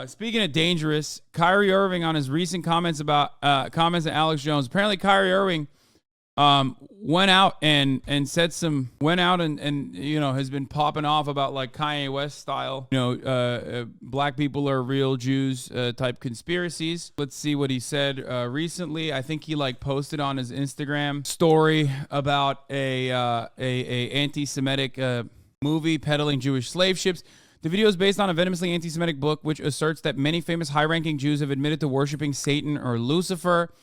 Speaking of dangerous, Kyrie Irving on his recent comments about comments on Alex Jones. Apparently, Kyrie Irving went out and said some and you know has been popping off about like Kanye West style, black people are real Jews type conspiracies. Let's see what he said recently. I think he like posted on his Instagram story about a anti-Semitic movie peddling Jewish slave ships. The video is based on a venomously anti-Semitic book which asserts that many famous high-ranking Jews have admitted to worshiping Satan or Lucifer.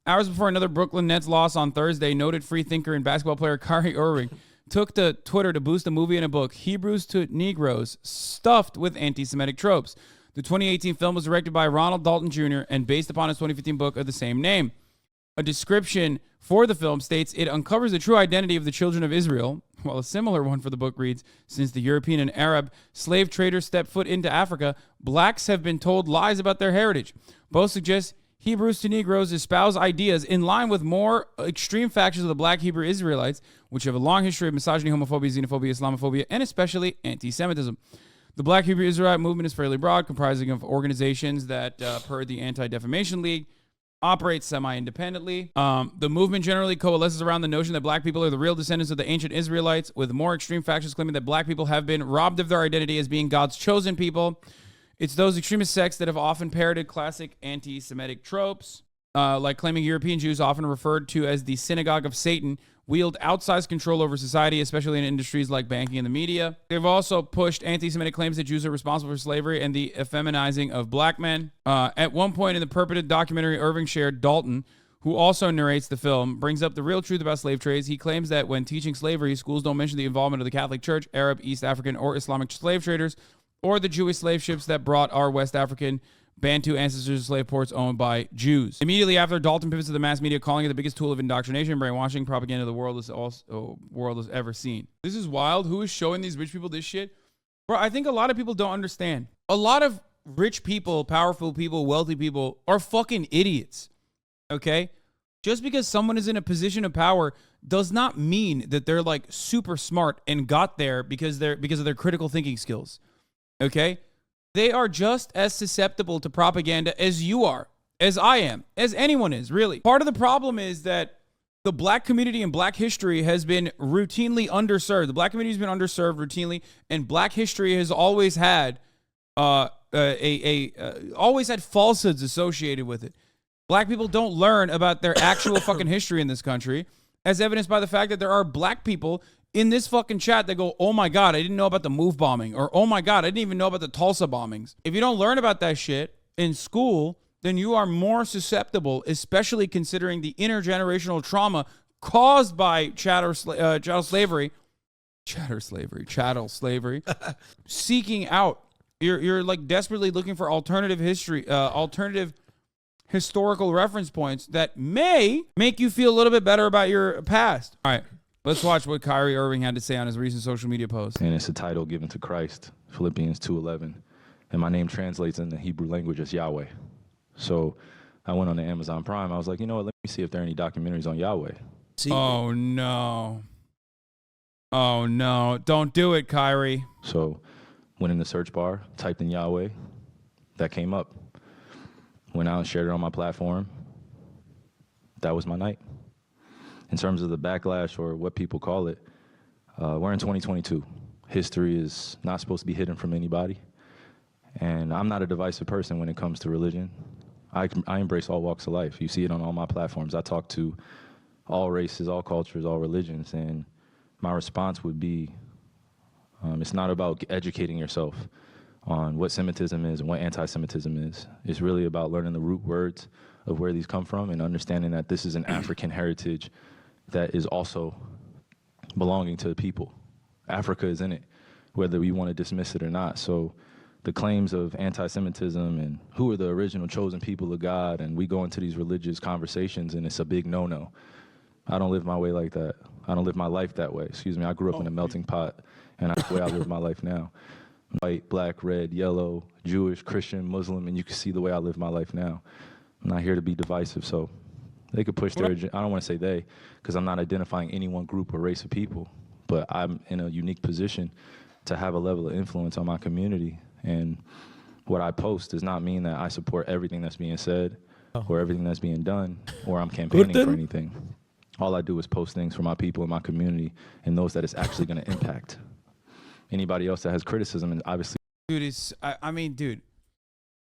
Hours before another Brooklyn Nets loss on Thursday, noted free thinker and basketball player Kyrie Irving took to Twitter to boost a movie and a book, Hebrews to Negroes, stuffed with anti-Semitic tropes. The 2018 film was directed by Ronald Dalton Jr. and based upon his 2015 book of the same name. A description for the film states it uncovers the true identity of the children of Israel, while a similar one for the book reads, since the European and Arab slave traders stepped foot into Africa, blacks have been told lies about their heritage. Both suggest Hebrews to Negroes espouse ideas in line with more extreme factions of the black Hebrew Israelites, which have a long history of misogyny, homophobia, xenophobia, Islamophobia, and especially anti-Semitism. The black Hebrew Israelite movement is fairly broad, comprising of organizations that, per the Anti-Defamation League, operate semi-independently. The movement generally coalesces around the notion that black people are the real descendants of the ancient Israelites, with more extreme factions claiming that black people have been robbed of their identity as being God's chosen people. It's those extremist sects that have often parroted classic anti-Semitic tropes, like claiming European Jews, often referred to as the synagogue of Satan, wield outsized control over society, especially in industries like banking and the media. They've also pushed anti-Semitic claims that Jews are responsible for slavery and the effeminizing of black men. At one point in the purported documentary Irving shared, Dalton, who also narrates the film, brings up the real truth about slave trades. He claims that when teaching slavery, schools don't mention the involvement of the Catholic Church, Arab, East African, or Islamic slave traders, or the Jewish slave ships that brought our West African Bantu ancestors to slave ports owned by Jews. Immediately after, Dalton pivots to the mass media, calling it the biggest tool of indoctrination and brainwashing propaganda the world has ever seen. This is wild. Who is showing these rich people this shit? Bro, I think a lot of people don't understand. A lot of rich people, powerful people, wealthy people are fucking idiots. Okay? Just because someone is in a position of power does not mean that they're like super smart and got there because of their critical thinking skills. Okay? They are just as susceptible to propaganda as you are, as I am, as anyone is, really. Part of the problem is that the black community and black history has been routinely underserved. The black community has been underserved routinely, and black history has always had always had falsehoods associated with it. Black people don't learn about their actual fucking history in this country, as evidenced by the fact that there are black people in this fucking chat that go, oh my God, I didn't know about the Move bombing, or oh my God, I didn't even know about the Tulsa bombings. If you don't learn about that shit in school, then you are more susceptible, especially considering the intergenerational trauma caused by chattel slavery, seeking out. You're like desperately looking for alternative historical reference points that may make you feel a little bit better about your past. All right. Let's watch what Kyrie Irving had to say on his recent social media post. And it's a title given to Christ, Philippians 2:11. And my name translates in the Hebrew language as Yahweh. So I went on to Amazon Prime. I was like, you know what? Let me see if there are any documentaries on Yahweh. Oh, no. Oh, no. Don't do it, Kyrie. So went in the search bar, typed in Yahweh. That came up. Went out and shared it on my platform. That was my night. In terms of the backlash, or what people call it, we're in 2022. History is not supposed to be hidden from anybody. And I'm not a divisive person when it comes to religion. I embrace all walks of life. You see it on all my platforms. I talk to all races, all cultures, all religions. And my response would be, it's not about educating yourself on what Semitism is and what anti-Semitism is. It's really about learning the root words of where these come from and understanding that this is an African heritage that is also belonging to the people. Africa is in it, whether we want to dismiss it or not. So the claims of anti-Semitism and who are the original chosen people of God, and we go into these religious conversations and it's a big no-no. I don't live my way like that. I don't live my life that way. Excuse me, I grew up in a melting pot, and that's the way I live my life now. White, black, red, yellow, Jewish, Christian, Muslim, and you can see the way I live my life now. I'm not here to be divisive, so they could push their agenda. I don't want to say they, because I'm not identifying any one group or race of people, but I'm in a unique position to have a level of influence on my community. And what I post does not mean that I support everything that's being said or everything that's being done or I'm campaigning for anything. All I do is post things for my people and my community and those that it's actually going to impact. Anybody else that has criticism, and obviously, Dude, I mean, dude,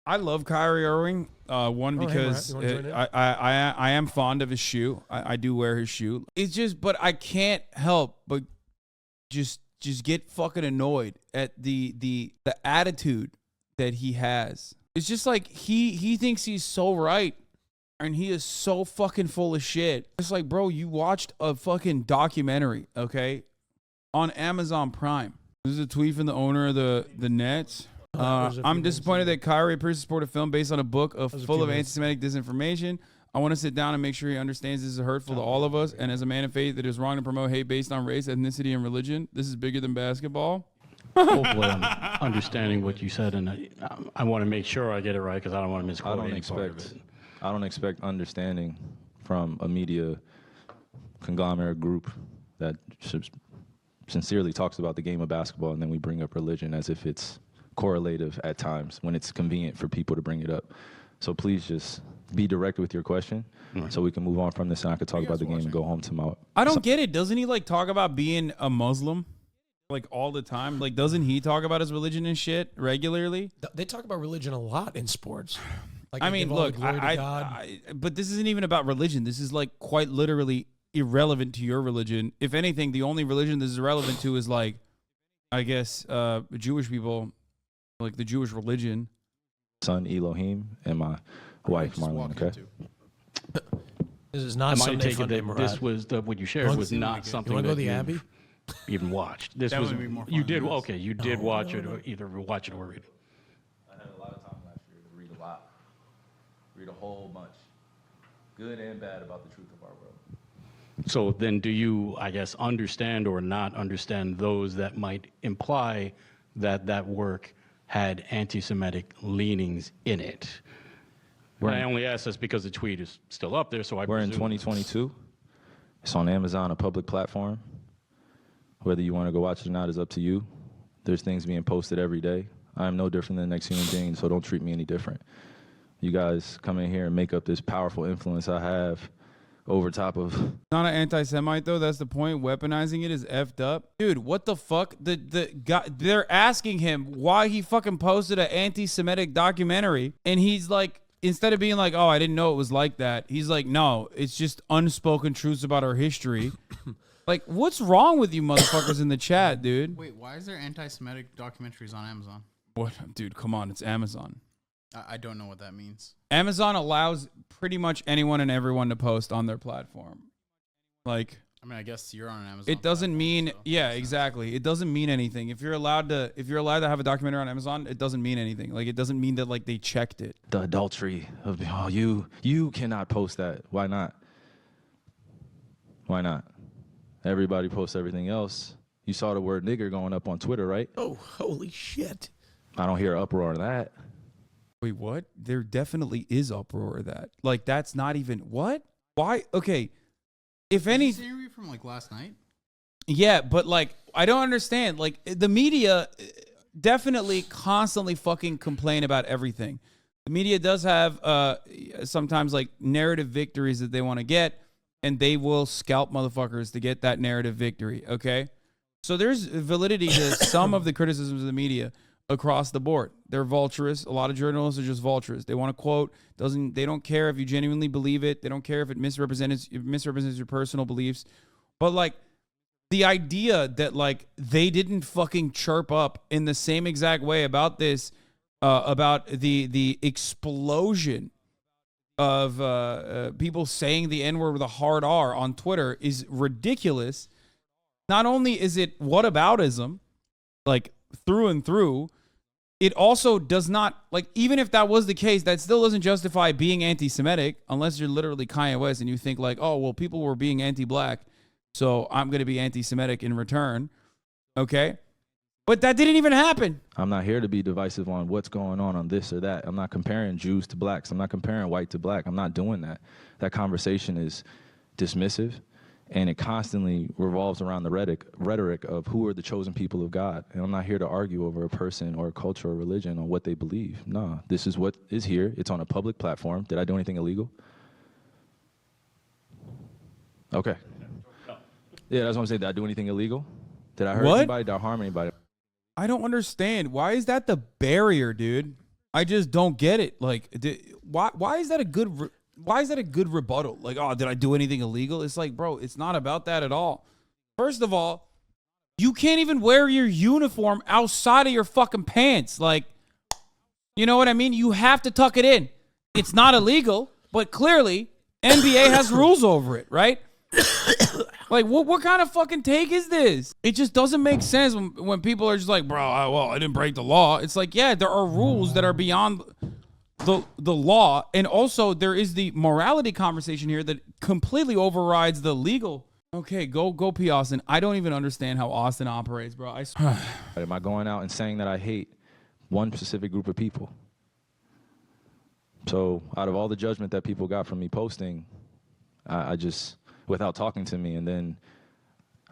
I love Kyrie Irving. One, because I am fond of his shoe. I do wear his shoe. It's just, but I can't help but just get fucking annoyed at the attitude that he has. It's just like he thinks he's so right, and he is so fucking full of shit. It's like, bro, you watched a fucking documentary, okay, on Amazon Prime. This is a tweet from the owner of the Nets. I'm disappointed that Kyrie appears to support a film based on a book full of anti-Semitic disinformation. I want to sit down and make sure he understands this is hurtful to all of us, and as a man of faith, it is wrong to promote hate based on race, ethnicity, and religion. This is bigger than basketball. Hopefully I'm understanding what you said, and I want to make sure I get it right because I don't want to misquote any part of it. I don't expect understanding from a media conglomerate group that sincerely talks about the game of basketball, and then we bring up religion as if it's correlative at times when it's convenient for people to bring it up. So please just be direct with your question so we can move on from this and I could talk about the game and go home to my... I don't get it. Doesn't he like talk about being a Muslim like all the time? Like, doesn't he talk about his religion and shit regularly? They talk about religion a lot in sports. Like, I mean, look, but this isn't even about religion. This is like quite literally irrelevant to your religion. If anything, the only religion this is relevant to is like, I guess, Jewish people, like the Jewish religion. Son Elohim and my wife Marlene. Okay. This is not Sunday take Funday, Murat. This was what you shared was not something that you Abbey? Even watched. This was you did okay. You did watch it, or either watch it or read it. I had a lot of time last year to read a lot, read a whole bunch, good and bad, about the truth of our world. So then, do you, I guess, understand or not understand those that might imply that that work had anti-Semitic leanings in it? I only ask this because the tweet is still up there, so I We're in 2022. It's on Amazon, a public platform. Whether you want to go watch it or not is up to you. There's things being posted every day. I am no different than the next human being, so don't treat me any different. You guys come in here and make up this powerful influence I have over top of... Not an anti-Semite, though. That's the point. Weaponizing it is effed up. Dude, what the fuck? The guy, they're asking him why he fucking posted an anti-Semitic documentary, and he's like, instead of being like, oh, I didn't know it was like that, he's like, no, it's just unspoken truths about our history. Like, what's wrong with you motherfuckers in the chat, dude? Wait, why is there anti-Semitic documentaries on Amazon? What? Dude, come on. It's Amazon. I don't know what that means. Amazon allows pretty much anyone and everyone to post on their platform. Like, I mean, I guess you're on an Amazon. It doesn't platform, mean, so yeah, exactly. It doesn't mean anything. If you're allowed to have a documentary on Amazon, it doesn't mean anything. Like, it doesn't mean that like they checked it. The adultery of, oh, you cannot post that. Why not? Why not? Everybody posts everything else. You saw the word nigger going up on Twitter, right? Oh, holy shit. I don't hear uproar of that. Wait, what? There definitely is uproar of that. Like, that's not even, what? Why? Okay. If any... Is this interview from like last night? Yeah, but like, I don't understand. Like, the media definitely constantly fucking complain about everything. The media does have sometimes like narrative victories that they want to get, and they will scalp motherfuckers to get that narrative victory, okay? So there's validity to some of the criticisms of the media across the board. They're vulturous. A lot of journalists are just vulturous. They want to quote, they don't care if you genuinely believe it. They don't care if it misrepresents your personal beliefs. But like, the idea that like they didn't fucking chirp up in the same exact way about this, about the explosion of people saying the N-word with a hard R on Twitter is ridiculous. Not only is it whataboutism, like through and through, it also does not, like, even if that was the case, that still doesn't justify being anti-Semitic, unless you're literally Kanye West and you think like, oh, well, people were being anti-black, so I'm going to be anti-Semitic in return. Okay? But that didn't even happen. I'm not here to be divisive on what's going on this or that. I'm not comparing Jews to blacks. I'm not comparing white to black. I'm not doing that. That conversation is dismissive, And it constantly revolves around the rhetoric of who are the chosen people of God. And I'm not here to argue over a person or a culture or religion on what they believe. Nah, this is what is here. It's on a public platform. Did I do anything illegal? Okay. Yeah, that's what I'm saying. Did I do anything illegal? Did I hurt anybody? Did I harm anybody? I don't understand. Why is that the barrier, dude? I just don't get it. Like, why is that a good... Why is that a good rebuttal? Like, oh, did I do anything illegal? It's like, bro, it's not about that at all. First of all, you can't even wear your uniform outside of your fucking pants. Like, you know what I mean? You have to tuck it in. It's not illegal, but clearly NBA has rules over it, right? Like, what kind of fucking take is this? It just doesn't make sense when people are just like, bro, I didn't break the law. It's like, yeah, there are rules that are beyond the law, and also there is the morality conversation here that completely overrides the legal. Okay, go pee, Austin. I don't even understand how Austin operates, bro. I swear. Am I going out and saying that I hate one specific group of people? So out of all the judgment that people got from me posting, I just, without talking to me, and then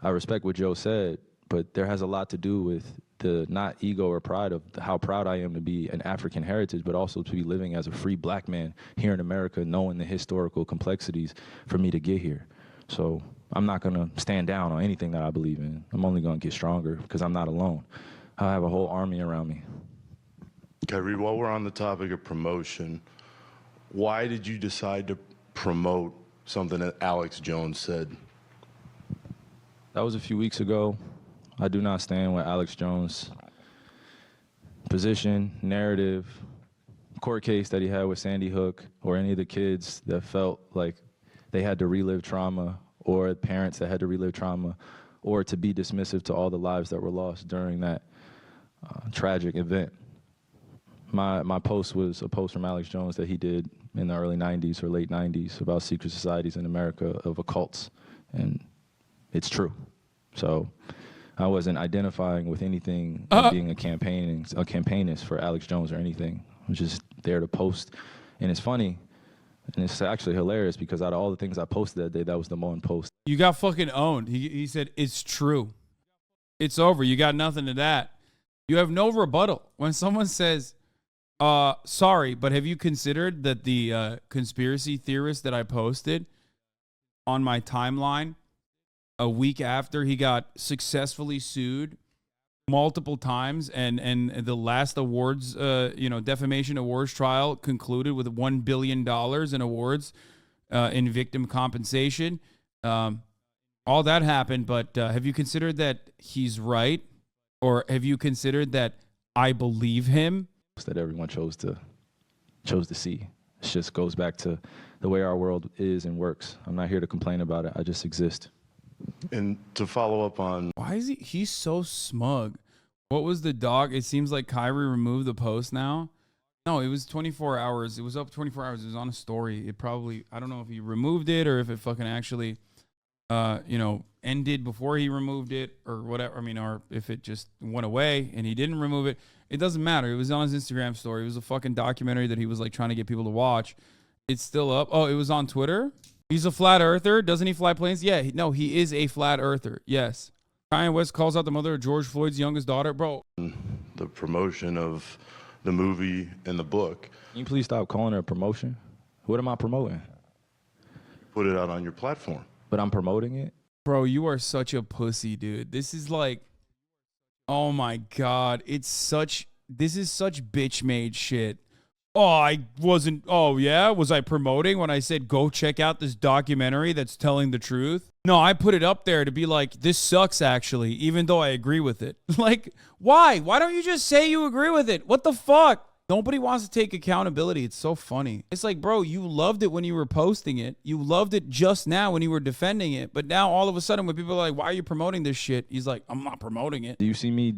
I respect what Joe said, but there has a lot to do with the not ego or pride of how proud I am to be an African heritage, but also to be living as a free black man here in America, knowing the historical complexities for me to get here. So I'm not going to stand down on anything that I believe in. I'm only going to get stronger because I'm not alone. I have a whole army around me. Kyrie, while we're on the topic of promotion, why did you decide to promote something that Alex Jones said? That was a few weeks ago. I do not stand with Alex Jones' position, narrative, court case that he had with Sandy Hook, or any of the kids that felt like they had to relive trauma, or parents that had to relive trauma, or to be dismissive to all the lives that were lost during that tragic event. My post was a post from Alex Jones that he did in the early 90s or late 90s about secret societies in America of occults, and it's true. So I wasn't identifying with anything being a campaignist for Alex Jones or anything. I was just there to post. And it's funny, and it's actually hilarious, because out of all the things I posted that day, that was the one post. You got fucking owned. He said, it's true. It's over. You got nothing to that. You have no rebuttal. When someone says, sorry, but have you considered that the conspiracy theorist that I posted on my timeline a week after he got successfully sued multiple times, and the last awards, defamation awards trial concluded with $1 billion in awards in victim compensation. All that happened, but have you considered that he's right? Or have you considered that I believe him? That everyone chose to see. It just goes back to the way our world is and works. I'm not here to complain about it. I just exist. And to follow up on... Why is he's so smug? What was the dog? It seems like Kyrie removed the post now. No, it was 24 hours. It was up 24 hours. It was on a story. It probably, I don't know if he removed it or if it fucking actually, ended before he removed it or whatever. I mean, or if it just went away and he didn't remove it. It doesn't matter. It was on his Instagram story. It was a fucking documentary that he was like trying to get people to watch. It's still up. Oh, it was on Twitter? He's a flat earther. Doesn't he fly planes? Yeah. He is a flat earther. Yes. Kanye West calls out the mother of George Floyd's youngest daughter. Bro. The promotion of the movie and the book. Can you please stop calling it a promotion? What am I promoting? Put it out on your platform. But I'm promoting it? Bro, you are such a pussy, dude. This is like, oh my God. This is such bitch-made shit. Oh, I wasn't, oh yeah? Was I promoting when I said, go check out this documentary that's telling the truth? No, I put it up there to be like, this sucks actually, even though I agree with it. Like, why? Why don't you just say you agree with it? What the fuck? Nobody wants to take accountability. It's so funny. It's like, bro, you loved it when you were posting it. You loved it just now when you were defending it. But now all of a sudden when people are like, why are you promoting this shit? He's like, I'm not promoting it. Do you see me in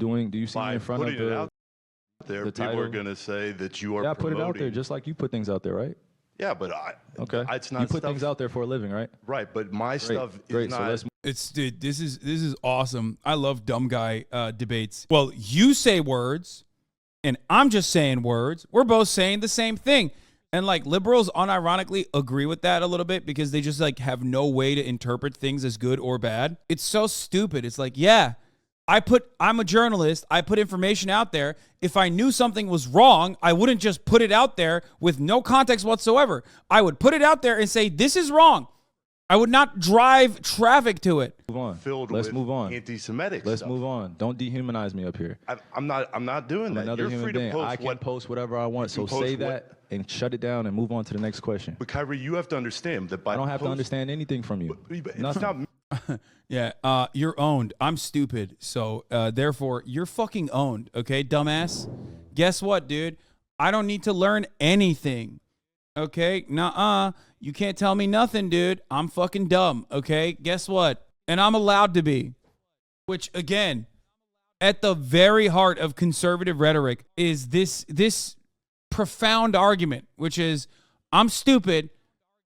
front of it out there, the people title? are going to say that you are Yeah, I promoting. put it out there just like you put things out there, right? Yeah, but Okay. It's not you put stuff, things out there for a living, right? Right, but my stuff is not. So let's It's, dude, this is awesome. I love dumb guy debates. Well, you say words and I'm just saying words. We're both saying the same thing. And like liberals unironically agree with that a little bit because they just like have no way to interpret things as good or bad. It's so stupid. It's like, yeah, I'm a journalist. I put information out there. If I knew something was wrong, I wouldn't just put it out there with no context whatsoever. I would put it out there and say, this is wrong. I would not drive traffic to it. Move on. Filled Let's with move on. anti-Semitic Let's stuff. move on. Don't dehumanize me up here. I'm not doing I'm that. another You're human free to being. post I can what. post whatever I want. So can post say what- that and shut it down and move on to the next question. But Kyrie, you have to understand that by I don't have to post- understand anything from you. But it's Nothing. not Yeah, you're owned. I'm stupid. So therefore, you're fucking owned. Okay, dumbass? Guess what, dude? I don't need to learn anything. Okay? Nuh-uh. You can't tell me nothing, dude. I'm fucking dumb. Okay? Guess what? And I'm allowed to be. Which, again, at the very heart of conservative rhetoric is this profound argument, which is I'm stupid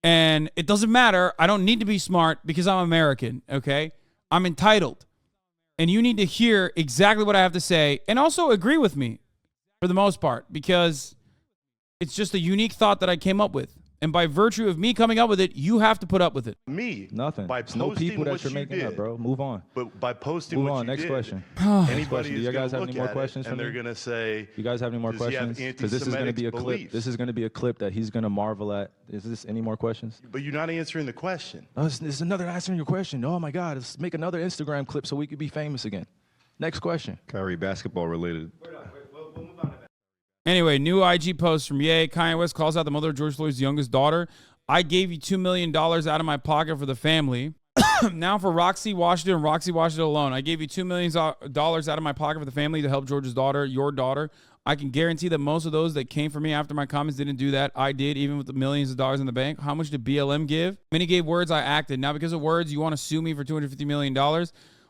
and it doesn't matter. I don't need to be smart because I'm American, okay? I'm entitled. And you need to hear exactly what I have to say and also agree with me for the most part because it's just a unique thought that I came up with. And by virtue of me coming up with it, you have to put up with it. me. Nothing. By It's no posting people that what you're you making did, up, bro. Move on. But by posting Move what on. you Next did, question. anybody question. Do is you going guys to have look any more at questions it for and they're me? going to say, You guys have any more Does he have questions? Because this is going to be a anti-Semitic clip. beliefs? This is going to be a clip that he's going to marvel at. Is this any more questions? but you're not answering the question. Oh, this is another answering your question. Oh my God, let's make another Instagram clip so we could be famous again. Next question. Kyrie, basketball related. Anyway, new IG post from Ye. Kanye West calls out the mother of George Floyd's youngest daughter. I gave you $2 million out of my pocket for the family. Now for Roxy Washington and Roxy Washington alone. I gave you $2 million out of my pocket for the family to help George's daughter, your daughter. I can guarantee that most of those that came for me after my comments didn't do that. I did, even with the millions of dollars in the bank. How much did BLM give? Many gave words, I acted. Now because of words, you want to sue me for $250 million?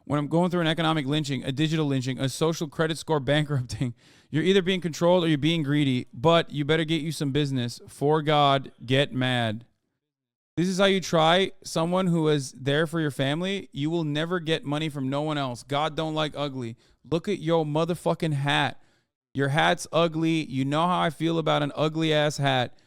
When I'm going through an economic lynching, a digital lynching, a social credit score bankrupting, you're either being controlled or you're being greedy, but you better get you some business. For God, get mad. This is how you try someone who is there for your family. You will never get money from no one else. God don't like ugly. Look at your motherfucking hat. Your hat's ugly. You know how I feel about an ugly ass hat.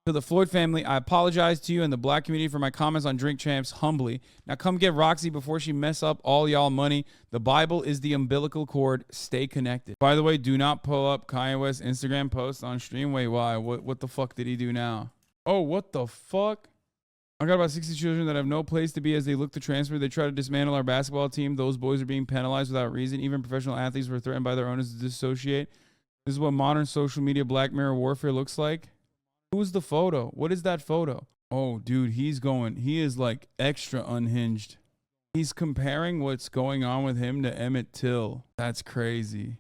To the Floyd family, I apologize to you and the black community for my comments on Drink Champs humbly. Now come get Roxy before she mess up all y'all money. The Bible is the umbilical cord. Stay connected. By the way, do not pull up Kanye West's Instagram post on stream. Wait, why? What the fuck did he do now? Oh, what the fuck? I got about 60 children that have no place to be as they look to transfer. They try to dismantle our basketball team. Those boys are being penalized without reason. Even professional athletes were threatened by their owners to dissociate. This is what modern social media Black Mirror warfare looks like. Who's the photo? What is that photo? Oh, dude, he is like extra unhinged. He's comparing what's going on with him to Emmett Till. That's crazy.